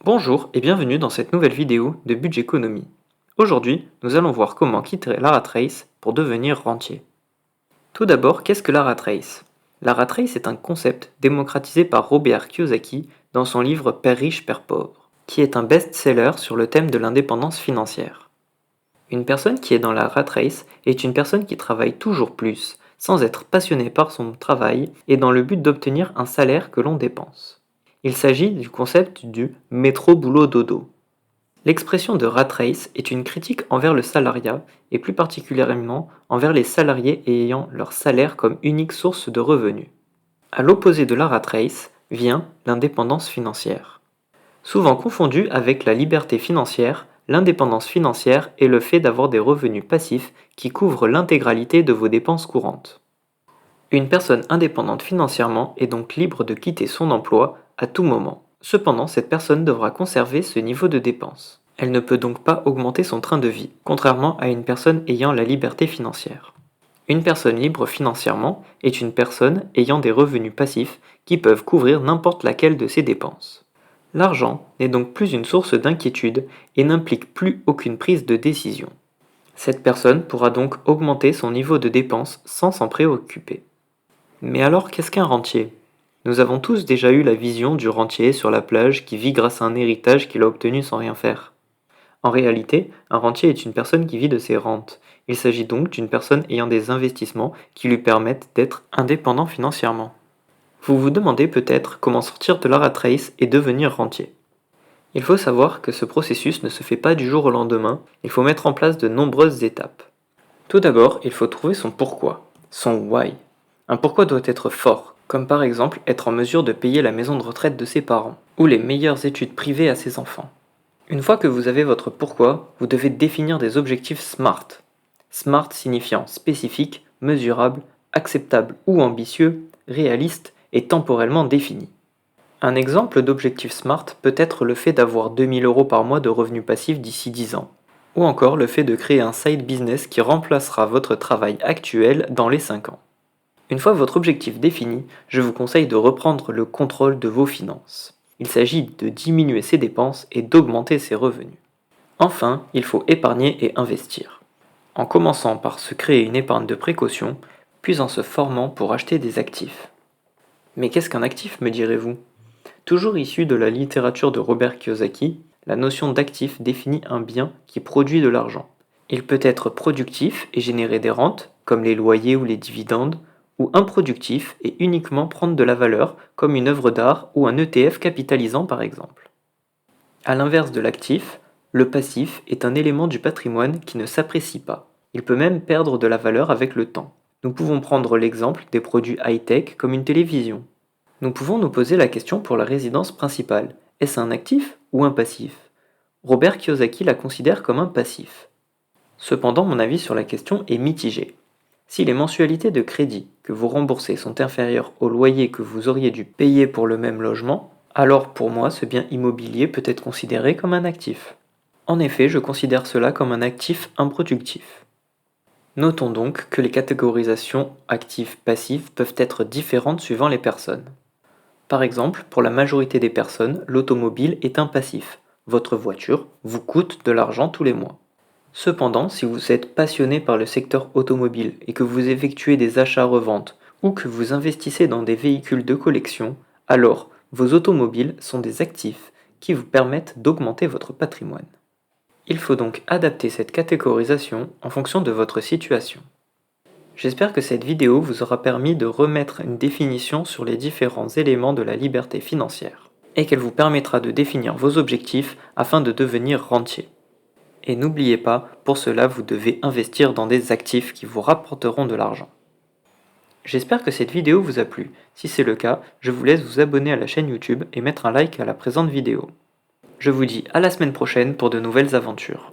Bonjour et bienvenue dans cette nouvelle vidéo de Budgeconomie. Aujourd'hui, nous allons voir comment quitter la rat race pour devenir rentier. Tout d'abord, qu'est-ce que la rat race? La rat race est un concept démocratisé par Robert Kiyosaki dans son livre Père riche, Père pauvre, qui est un best-seller sur le thème de l'indépendance financière. Une personne qui est dans la rat race est une personne qui travaille toujours plus, sans être passionnée par son travail et dans le but d'obtenir un salaire que l'on dépense. Il s'agit du concept du métro-boulot-dodo. L'expression de rat race est une critique envers le salariat et plus particulièrement envers les salariés ayant leur salaire comme unique source de revenus. À l'opposé de la rat race vient l'indépendance financière. Souvent confondue avec la liberté financière, l'indépendance financière est le fait d'avoir des revenus passifs qui couvrent l'intégralité de vos dépenses courantes. Une personne indépendante financièrement est donc libre de quitter son emploi à tout moment. Cependant, cette personne devra conserver ce niveau de dépenses. Elle ne peut donc pas augmenter son train de vie, contrairement à une personne ayant la liberté financière. Une personne libre financièrement est une personne ayant des revenus passifs qui peuvent couvrir n'importe laquelle de ses dépenses. L'argent n'est donc plus une source d'inquiétude et n'implique plus aucune prise de décision. Cette personne pourra donc augmenter son niveau de dépenses sans s'en préoccuper. Mais alors, qu'est-ce qu'un rentier? Nous avons tous déjà eu la vision du rentier sur la plage qui vit grâce à un héritage qu'il a obtenu sans rien faire. En réalité, un rentier est une personne qui vit de ses rentes. Il s'agit donc d'une personne ayant des investissements qui lui permettent d'être indépendant financièrement. Vous vous demandez peut-être comment sortir de la rat race et devenir rentier. Il faut savoir que ce processus ne se fait pas du jour au lendemain, il faut mettre en place de nombreuses étapes. Tout d'abord, il faut trouver son pourquoi, son why. Un pourquoi doit être fort, comme par exemple être en mesure de payer la maison de retraite de ses parents, ou les meilleures études privées à ses enfants. Une fois que vous avez votre pourquoi, vous devez définir des objectifs SMART. SMART signifiant spécifique, mesurable, acceptable ou ambitieux, réaliste et temporellement défini. Un exemple d'objectif SMART peut être le fait d'avoir 2000 € par mois de revenus passifs d'ici 10 ans, ou encore le fait de créer un side business qui remplacera votre travail actuel dans les 5 ans. Une fois votre objectif défini, je vous conseille de reprendre le contrôle de vos finances. Il s'agit de diminuer ses dépenses et d'augmenter ses revenus. Enfin, il faut épargner et investir. En commençant par se créer une épargne de précaution, puis en se formant pour acheter des actifs. Mais qu'est-ce qu'un actif, me direz-vous? Toujours issu de la littérature de Robert Kiyosaki, la notion d'actif définit un bien qui produit de l'argent. Il peut être productif et générer des rentes, comme les loyers ou les dividendes, ou improductif et uniquement prendre de la valeur, comme une œuvre d'art ou un ETF capitalisant par exemple. A l'inverse de l'actif, le passif est un élément du patrimoine qui ne s'apprécie pas. Il peut même perdre de la valeur avec le temps. Nous pouvons prendre l'exemple des produits high-tech comme une télévision. Nous pouvons nous poser la question pour la résidence principale. Est-ce un actif ou un passif? Robert Kiyosaki la considère comme un passif. Cependant, mon avis sur la question est mitigé. Si les mensualités de crédit que vous remboursez sont inférieures au loyer que vous auriez dû payer pour le même logement, alors pour moi ce bien immobilier peut être considéré comme un actif. En effet, je considère cela comme un actif improductif. Notons donc que les catégorisations actifs-passifs peuvent être différentes suivant les personnes. Par exemple, pour la majorité des personnes, l'automobile est un passif. Votre voiture vous coûte de l'argent tous les mois. Cependant, si vous êtes passionné par le secteur automobile et que vous effectuez des achats-reventes ou que vous investissez dans des véhicules de collection, alors vos automobiles sont des actifs qui vous permettent d'augmenter votre patrimoine. Il faut donc adapter cette catégorisation en fonction de votre situation. J'espère que cette vidéo vous aura permis de remettre une définition sur les différents éléments de la liberté financière et qu'elle vous permettra de définir vos objectifs afin de devenir rentier. Et n'oubliez pas, pour cela vous devez investir dans des actifs qui vous rapporteront de l'argent. J'espère que cette vidéo vous a plu. Si c'est le cas, je vous laisse vous abonner à la chaîne YouTube et mettre un like à la présente vidéo. Je vous dis à la semaine prochaine pour de nouvelles aventures.